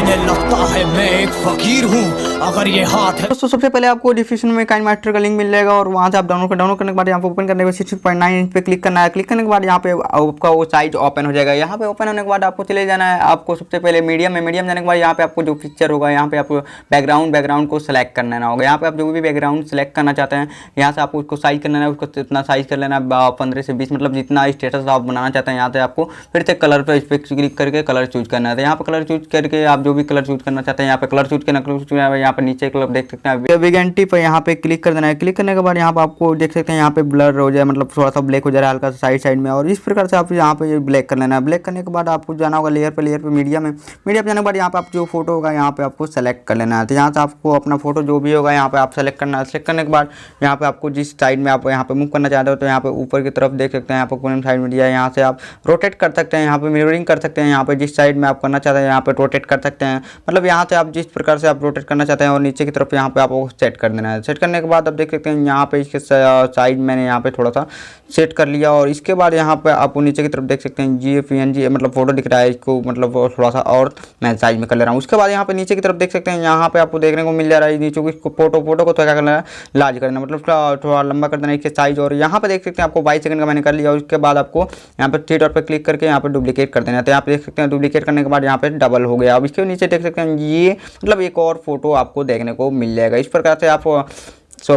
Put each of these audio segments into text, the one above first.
इन्हें लगता है मैं एक फकीर हूँ अगर ये हाथ है। दोस्तों सबसे पहले आपको डिस्क्रिप्शन में काइनमास्टर का लिंक मिल जाएगा और वहाँ से आप डाउनलोड करने के बाद यहाँ पे ओपन करने के बाद 6.9 इंच पे क्लिक करना है। क्लिक करने के बाद यहाँ पे आपका वो साइज ओपन हो जाएगा। यहाँ पे ओपन होने के बाद आपको चले जाना है, आपको सबसे पहले मीडियम में, मीडियम जाने के बाद यहाँ पे आपको जो पिक्चर होगा यहाँ पे आपको बैकग्राउंड को सेलेक्ट करना होगा। यहाँ पे आप जो भी बैकग्राउंड सेलेक्ट करना चाहते हैं यहाँ से आपको उसको साइज करना है, उसको इतना साइज कर लेना है 15 से 20, मतलब जितना स्टेटस आप बनाना चाहते हैं। यहाँ से आपको फिर से कलर पे इस पर क्लिक करके कलर चूज करना है। यहाँ पे कलर चूज करके आप जो भी कलर चूज करना चाहते हैं यहाँ पे कलर चूज करना, यहाँ पे नीचे कलर देख सकते हैं वेगेंटी पर यहाँ पे क्लिक कर देना है। क्लिक करने के बाद यहाँ पे आपको देख सकते हैं यहाँ पे ब्लर हो जाए, मतलब थोड़ा सा ब्लैक हो जा रहा है हल्का सा साइड में, और इस प्रकार से आप यहाँ पे ब्लैक कर लेना है। ब्लैक करने के बाद आपको जाना होगा लेयर पे मीडियम में, मीडियम जाने के बाद यहाँ पे आप जो फोटो होगा यहाँ पे आपको सेलेक्ट कर लेना है। तो यहाँ से आपको अपना फोटो जो भी होगा यहाँ पे आप सेलेक्ट करना है। सेलेक्ट करने के बाद यहाँ पे आपको जिस साइड में आप यहाँ पे मूव करना चाहते हो तो यहाँ पे ऊपर की तरफ देख सकते हैं यहाँ पे कोने साइड में दिया है, यहाँ से आप रोटेट कर सकते हैं, यहाँ पे मिररिंग कर सकते हैं, यहाँ पे जिस साइड में आप करना चाहते हैं यहाँ पे रोटेट कर सकते हैं, मतलब यहाँ से आप जिस प्रकार से आप रोटेट करना चाहते हैं। और नीचे की तरफ यहाँ पे आपको सेट कर देना है। सेट करने के बाद आप देख सकते हैं यहाँ पे इसके साइड मैंने यहाँ पे थोड़ा सा सेट कर लिया, और इसके बाद यहाँ पे आपको नीचे की तरफ देख सकते हैं PNG मतलब फोटो दिख रहा है, इसको मतलब थोड़ा सा और मैं साइज में कर ले रहा हूँ। उसके बाद यहाँ पे नीचे की तरफ देख सकते हैं यहाँ पे आपको देखने को मिल जा रहा है नीचे को फोटो को थोड़ा क्या करना है, लार्ज करना, मतलब थोड़ा लंबा कर देना इसके साइज। और यहाँ पे देख सकते हैं आपको 22 सेकंड का मैंने कर लिया। और उसके बाद आपको यहाँ पे थ्री डॉट पे क्लिक करके यहाँ पे डुप्लीकेट कर देना है। तो यहाँ पे देख सकते हैं डुप्लीकेट करने के बाद यहाँ पे डबल हो गया। अब इसके नीचे देख सकते हैं ये मतलब एक और फोटो आपको देखने को मिल जाएगा। इस प्रकार से आप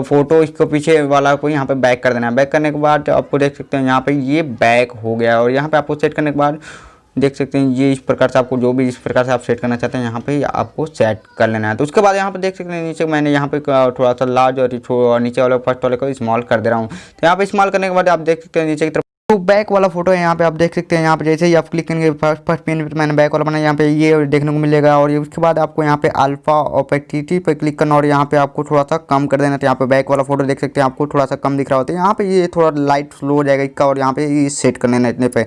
फोटो इसको पीछे वाला को यहाँ पे बैक कर देना है। बैक करने के बाद आपको देख सकते हैं यहाँ पे ये बैक हो गया। और यहाँ पे आपको सेट करने के बाद देख सकते हैं ये इस प्रकार से आपको जो भी इस प्रकार से आप सेट करना चाहते हैं यहाँ पे आपको सेट कर लेना है। तो उसके बाद यहाँ पे देख सकते हैं नीचे मैंने यहाँ पे थोड़ा सा लार्ज और नीचे वाले फर्स्ट वाले को स्मॉल कर दे रहा हूँ। तो यहाँ पे स्मॉल करने के बाद आप देख सकते हैं नीचे की तरफ तो बैक वाला फोटो है यहाँ पे आप देख सकते हैं। यहाँ पे जैसे ही आप क्लिक करेंगे फर्स्ट पेन पे मैंने बैक वाला बनाया, यहाँ पे ये देखने को मिलेगा। और उसके बाद आपको यहाँ पे अल्फा ओपेसिटी पे क्लिक करना और यहाँ पे आपको थोड़ा सा कम कर देना। तो यहाँ पे बैक वाला फोटो देख सकते हैं आपको थोड़ा सा कम दिख रहा होता है, यहाँ पे ये थोड़ा लाइट स्लो हो जाएगा इसका, और यहाँ पे ये सेट कर लेना इतने पे।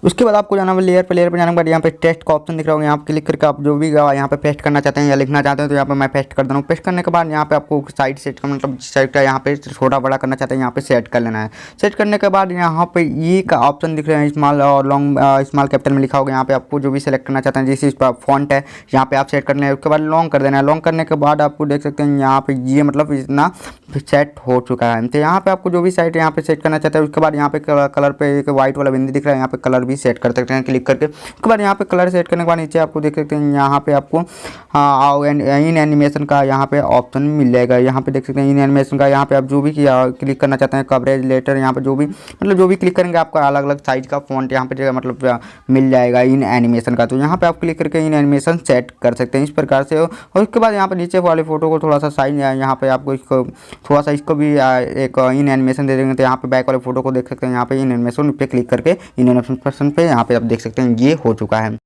उसके बाद आपको जाना है लेयर पे जाने के बाद यहाँ पे टेक्स्ट का ऑप्शन दिख रहा होगा, यहाँ पे क्लिक करके आप जो भी यहाँ पे पेस्ट करना चाहते हैं या लिखना चाहते हैं तो यहाँ पे मैं पेस्ट कर दे रहा हूँ। पेस्ट करने के बाद यहाँ पे आपको साइड सेट करना, मतलब साइड का यहाँ पे छोटा बड़ा करना चाहते हैं यहाँ पे सेट कर लेना है। सेट करने के बाद यहाँ पे ये का ऑप्शन दिख रहा है स्मॉल और लॉन्ग, स्मॉल कैपिटल में लिखा होगा। यहाँ पे आपको जो भी सेलेक्ट करना चाहते हैं जैसे इस फॉन्ट है यहाँ पे आप सेट कर लें। उसके बाद लॉन्ग कर देना है। लॉन्ग करने के बाद आपको देख सकते हैं यहाँ पे ये मतलब इतना सेट हो चुका है। तो यहाँ पे आपको जो भी साइड यहाँ पे सेट करना चाहते हैं उसके बाद यहाँ पे कलर पे एक व्हाइट वाला बिंदु दिख रहा है, यहाँ पे कलर भी सेट कर सकते हैं क्लिक करके। उसके बाद यहाँ पे कलर सेट करने के बाद नीचे आपको देख सकते हैं यहाँ पे आपको इन एनिमेशन का यहाँ पे ऑप्शन मिल जाएगा। यहाँ पे देख सकते हैं इन एनिमेशन का, यहाँ पे आप जो भी क्लिक करना चाहते हैं कवरेज लेटर, यहाँ पे जो भी मतलब जो भी क्लिक करेंगे आपका अलग अलग साइज का फॉन्ट यहाँ पे मतलब मिल जाएगा इन एनिमेशन का। तो यहाँ पे आप क्लिक करके इन एनिमेशन सेट कर सकते हैं इस प्रकार से। और उसके बाद यहाँ पे नीचे वाले फोटो को थोड़ा सा साइज यहाँ पे आपको इसको थोड़ा सा इसको भी एक इन एनिमेशन दे देंगे। तो यहाँ पे बैक वाले फोटो को देख सकते हैं यहाँ पे इन एनिमेशन पे क्लिक करके इन एनिमेशन पे यहाँ पे आप देख सकते हैं ये हो चुका है।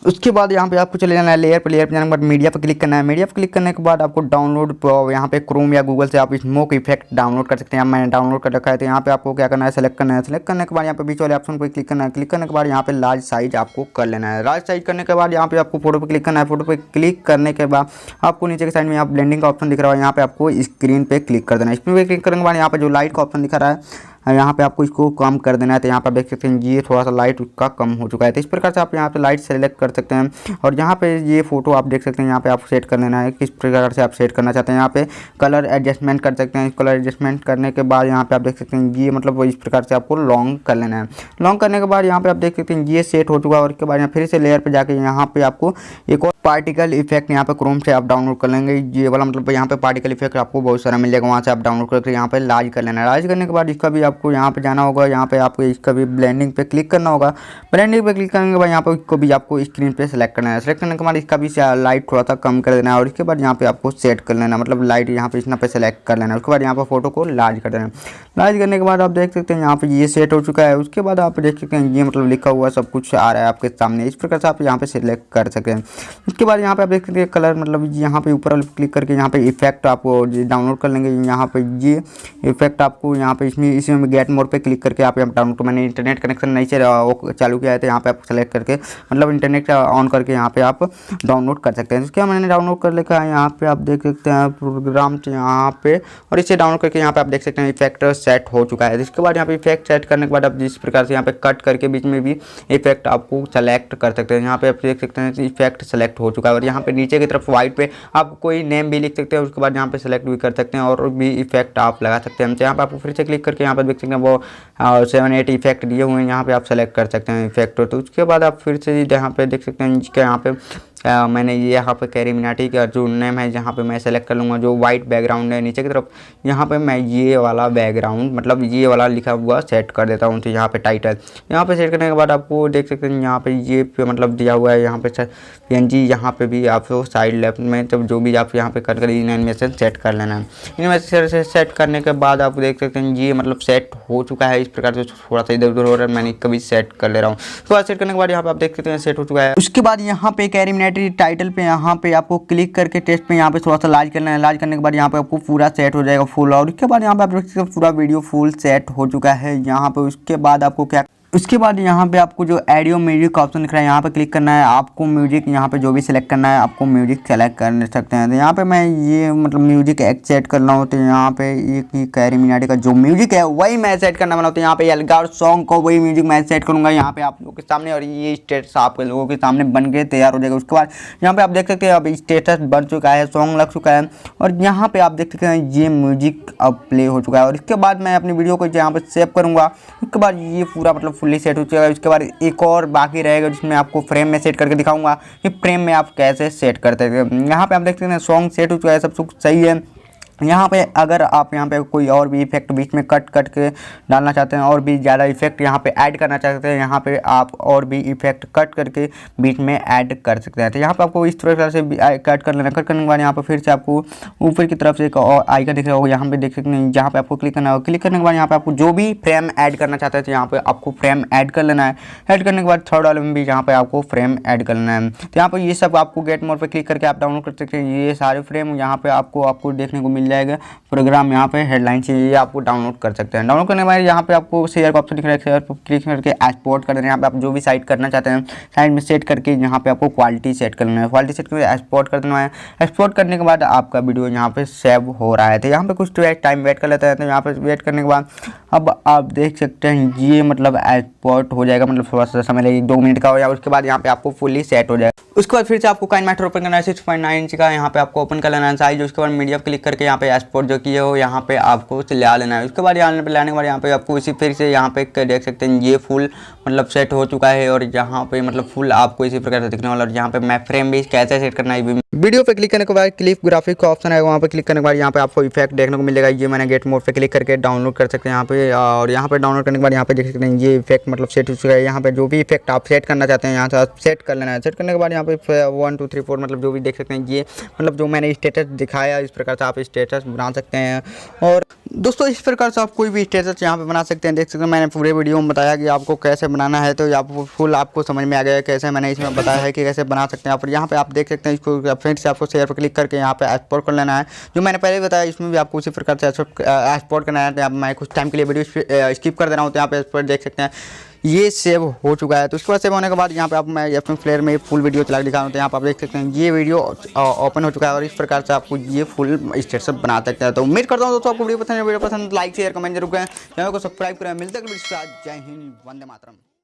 उसके बाद यहाँ पे आपको चले जाना है लेयर पे जाने के बाद मीडिया पे क्लिक करना है। मीडिया पे क्लिक करने के बाद आपको डाउनलोड यहाँ पे क्रोम या गूगल से आप स्मोक इफेक्ट डाउनलोड कर सकते हैं। मैंने डाउनलोड कर रखा है। तो यहाँ पे आपको क्या करना है, सेलेक्ट करना है। सेलेक्ट करने के बाद यहाँ पे बीच वाले ऑप्शन पे क्लिक करना है। क्लिक करने के बाद यहाँ पे लार्ज साइज आपको कर लेना है। लार्ज साइज करने के बाद यहाँ पे आपको फोटो पे क्लिक करना है। फोटो पे क्लिक करने के बाद आपको नीचे के साइड में यहाँ ब्लेंडिंग का ऑप्शन दिख रहा है, यहाँ पे आपको स्क्रीन पे क्लिक कर देना है। स्क्रीन पे क्लिक करने के बाद यहाँ पे जो लाइट का ऑप्शन दिखा रहा है यहाँ पे आपको इसको कम कर देना है। तो यहाँ पर देख सकते हैं ये थोड़ा सा लाइट उसका कम हो चुका है। तो इस प्रकार से आप यहाँ पे लाइट सेलेक्ट कर सकते हैं। और यहाँ पे ये फोटो आप देख सकते हैं यहाँ पे आप सेट कर लेना है किस प्रकार से आप सेट करना चाहते हैं। यहाँ पे कलर एडजस्टमेंट कर सकते हैं। कलर एडजस्टमेंट करने के बाद यहाँ पे आप देख सकते हैं ये मतलब इस प्रकार से आपको लॉन्ग कर लेना है। लॉन्ग करने के बाद यहाँ पे आप देख सकते हैं ये सेट हो चुका है। और उसके बाद यहाँ फिर से लेयर पर जाके यहाँ पे आपको एक और पार्टिकल इफेक्ट यहाँ पे क्रोम से आप डाउनलोड कर लेंगे। ये वाला मतलब यहाँ पे पार्टिकल इफेक्ट आपको बहुत सारा मिल जाएगा, वहाँ से आप डाउनलोड करके यहाँ पे लार्ज कर लेना है। लार्ज करने के बाद इसका भी आपको यहाँ पे जाना होगा, यहाँ पे आपको इसका भी ब्लेंडिंग पे क्लिक करना होगा। ब्लेंडिंग पे क्लिक करने के बाद यहाँ पे इसको भी आपको स्क्रीन पे सेलेक्ट करना है। सेलेक्ट करने के बाद इसका भी लाइट थोड़ा सा कम कर देना है। और इसके बाद यहाँ पे आपको सेट कर लेना, मतलब लाइट यहाँ पे इतना पे सेलेक्ट कर लेना है। उसके बाद यहाँ पे फोटो को लार्ज कर देना है। लार्ज करने के बाद आप देख सकते हैं यहाँ पे ये सेट हो चुका है। उसके बाद आप देख सकते हैं ये मतलब लिखा हुआ सब कुछ आ रहा है आपके सामने। इस प्रकार से आप यहाँ पे सिलेक्ट कर सकते हैं। उसके बाद यहाँ पे आप देख सकते हैं कलर मतलब यहाँ पे ऊपर क्लिक करके यहाँ पे इफेक्ट आपको डाउनलोड कर लेंगे। यहाँ पे ये इफेक्ट आपको यहाँ पे इसमें गेट मोड पे क्लिक करके आप डाउनलोड, तो मैंने इंटरनेट कनेक्शन नहीं चालू किया है तो यहाँ पे आप सेलेक्ट करके मतलब इंटरनेट ऑन करके यहाँ पे आप डाउनलोड कर सकते हैं। इसके मैंने डाउनलोड कर लिखा है। यहाँ पे आप देख सकते हैं प्रोग्राम यहाँ पे, और इसे डाउनलोड करके यहाँ पे आप देख सकते हैं इफेक्ट सेट हो चुका है। इसके बाद यहाँ पे इफेक्ट सेट करने के बाद आप जिस प्रकार से यहाँ पे कट करके बीच में भी इफेक्ट आपको सेलेक्ट कर सकते हैं। यहाँ पे आप देख सकते हैं इफेक्ट सेलेक्ट हो चुका है। और यहाँ पे नीचे की तरफ व्हाइट पे आप कोई नेम भी लिख सकते हैं, उसके बाद यहाँ पे सेलेक्ट भी कर सकते हैं और भी इफेक्ट आप लगा सकते हैं। तो यहाँ पे आपको फिर से क्लिक करके यहाँ पे देख सकते हैं वो 7-8 इफेक्ट दिए हुए हैं, यहाँ पे आप सेलेक्ट कर सकते हैं इफेक्ट। तो उसके बाद आप फिर से यहाँ पे देख सकते हैं कि यहाँ पे मैंने ये यहाँ पे कैरीमिनाटी का जो नेम है यहाँ पे मैं सेलेक्ट कर लूँगा, जो वाइट बैकग्राउंड है नीचे की तरफ, यहाँ पे मैं ये वाला बैकग्राउंड मतलब ये वाला लिखा हुआ सेट कर देता हूँ। तो यहाँ पे टाइटल यहाँ पे सेट करने के बाद आपको देख सकते हैं यहाँ पे ये पे मतलब दिया हुआ है यहाँ पे PNG, यहाँ पे भी आप साइड लेफ्ट में तब जो भी आप यहाँ पे कर इन एनिमेशन सेट कर लेना है। एनिमेशन से सेट करने के बाद आप देख सकते हैं ये मतलब सेट हो चुका है। इस प्रकार से थोड़ा सा इधर उधर हो रहा है, मैंने कभी सेट कर ले रहा हूँ। उसके बाद सेट करने के बाद यहाँ पे आप देख सकते हैं सेट हो चुका है। उसके बाद यहाँ पे कैरीमिनाटी टाइटल पे यहाँ पे आपको क्लिक करके टेस्ट पे यहाँ पे थोड़ा सा लार्ज करना है। लार्ज करने के बाद यहाँ पे आपको पूरा सेट हो जाएगा फुल। और उसके बाद यहाँ पे आप देख सकते हैं पूरा वीडियो फुल सेट हो चुका है यहाँ पे। उसके बाद आपको क्या, उसके बाद यहाँ पे आपको जो ऑडियो म्यूजिक का ऑप्शन दिख रहा है यहाँ पे क्लिक करना है। आपको म्यूजिक यहाँ पे जो भी सिलेक्ट करना है आपको म्यूजिक सेलेक्ट कर सकते हैं। तो यहाँ पे मैं ये मतलब म्यूजिक सेट कर रहा हूँ। तो यहाँ पे ये कैरीमिनाटी का जो म्यूजिक है वही मैं सेट करना वाला हूँ। तो यहाँ पे यलगार सॉन्ग को वही म्यूजिक मैं सेट करूँगा यहाँ पे आप लोगों के सामने, और ये स्टेटस आप लोगों के सामने बन के तैयार हो जाएगा। उसके बाद यहाँ पे आप देख सकते हैं अब स्टेटस बन चुका है, सॉन्ग लग चुका है, और यहाँ पे आप देख सकते हैं ये म्यूजिक अब प्ले हो चुका है। और इसके बाद मैं अपनी वीडियो को यहाँ पे सेव करूँगा। उसके बाद ये पूरा मतलब फुल्ली सेट हो चुका है। उसके बाद एक और बाकी रहेगा जिसमें आपको फ्रेम में सेट करके दिखाऊंगा कि फ्रेम में आप कैसे सेट करते हैं। यहाँ पे आप देख सकते हैं सॉन्ग सेट हो चुका है, सब कुछ सही है। यहाँ पे अगर आप यहाँ पे कोई और भी इफेक्ट बीच में कट के डालना चाहते हैं और भी ज़्यादा इफेक्ट यहाँ पे ऐड करना चाहते हैं, यहाँ पे आप और भी इफेक्ट कट करके बीच में ऐड कर सकते हैं। तो यहाँ पे आपको इस तरह से कट कर लेना। कट करने के बाद यहाँ पे फिर से आपको ऊपर की तरफ से एक और आइकन दिख रहा होगा, यहाँ पे देख सकते हैं, जहाँ पे आपको क्लिक करना होगा। क्लिक करने के बाद यहाँ पे आपको जो भी फ्रेम ऐड करना चाहते हैं तो यहाँ पे आपको फ्रेम ऐड कर लेना है। ऐड करने के बाद थर्ड वाले में भी यहाँ पे आपको फ्रेम ऐड कर लेना है। तो यहाँ पे ये सब आपको गेट मोड पे क्लिक करके आप डाउनलोड कर सकते हैं। ये सारे फ्रेम यहाँ पे आपको देखने को मिल जाएगा। प्रोग्राम यहाँ पे हेडलाइन से ये आपको डाउनलोड कर सकते हैं। डाउनलोड करने के बाद यहाँ पे आपको शेयर का ऑप्शन दिख रहा है, शेयर पर क्लिक करके एक्सपोर्ट कर देना है। यहाँ पे आप जो भी साइट करना चाहते हैं साइट में सेट करके यहाँ पे आपको क्वालिटी सेट करना है। क्वालिटी सेट करके एक्सपोर्ट कर देना है। एक्सपोर्ट करने के बाद आपका वीडियो यहाँ पे सेव हो रहा है। तो यहाँ पे कुछ टाइम वेट कर लेते हैं। तो यहाँ पे वेट करने के बाद अब आप देख सकते हैं ये मतलब एक्सपोर्ट हो जाएगा, मतलब थोड़ा सा समय लगेगा, 2 मिनट का हो जाएगा। उसके बाद यहाँ पे आपको फुली सेट हो जाएगा। उसके बाद फिर से आपको काइनमास्टर ओपन करना है, 6.9 इंच का यहाँ पे आपको ओपन कर लेना है साइज। उसके बाद मीडिया क्लिक करके यहाँ पे एक्सपोर्ट जो किए हो यहाँ पे आपको ला लेना है। उसके बाद यहाँ पे लाने के बाद यहाँ पे आपको इसी फिर से यहाँ पे देख सकते हैं ये फुल मतलब सेट हो चुका है। और यहाँ पे मतलब फुल आपको इसी प्रकार से दिखने वाला। और यहाँ पे मैं फ्रेम भी कैसे सेट करना है वीडियो पे क्लिक करने के बाद क्लिप ग्राफिक का ऑप्शन है, वहाँ पे क्लिक करने के बाद यहाँ पे आपको इफेक्ट देखने को मिलेगा। ये मैंने गेट मोड पे क्लिक करके डाउनलोड कर सकते हैं यहाँ पे। और यहाँ पे डाउनलोड करने के बाद यहाँ पे देख सकते हैं ये इफेक्ट मतलब सेट हो चुका है। यहाँ पे जो भी इफेक्ट आप सेट करना चाहते हैं यहाँ से सेट कर लेना है। सेट करने के बाद यहाँ पे 1 2 3 4 मतलब जो भी देख सकते हैं ये मतलब जो मैंने स्टेटस दिखाया इस प्रकार से आप स्टेटस बना सकते हैं। और दोस्तों इस प्रकार से आप कोई भी स्टेटस यहाँ पे बना सकते हैं। देख सकते हैं मैंने पूरे वीडियो में बताया कि आपको कैसे बनाना है, तो आप फुल आपको समझ में आ गया कैसे मैंने इसमें बताया है कि कैसे बना सकते हैं। और यहाँ पे आप देख सकते हैं इसको फिर से आपको शेयर पर क्लिक करके यहाँ पे एक्सपोर्ट कर लेना है। जो मैंने पहले बताया इसमें भी आपको उसी प्रकार से एक्सपोर्ट करना है। तो यहाँ मैं कुछ टाइम के लिए वीडियो स्किप कर दे रहा हूँ। तो यहाँ पे देख सकते हैं ये सेव हो चुका है। तो उसके बाद सेव होने के बाद यहाँ पे आप मैं अपने फ्लेयर में फुल वीडियो चला के दिखा रहा हूँ। तो यहाँ पर आप देख सकते हैं ये वीडियो ओपन हो चुका है। और इस प्रकार से आपको ये फुल स्टेटस बना सकते हैं। तो उम्मीद करता हूँ दोस्तों आपको वीडियो पसंद लाइक शेयर कमेंट जरूर करें, चैनल को सब्सक्राइब करें। मिलते हैं जय हिंद, वंदे मातरम।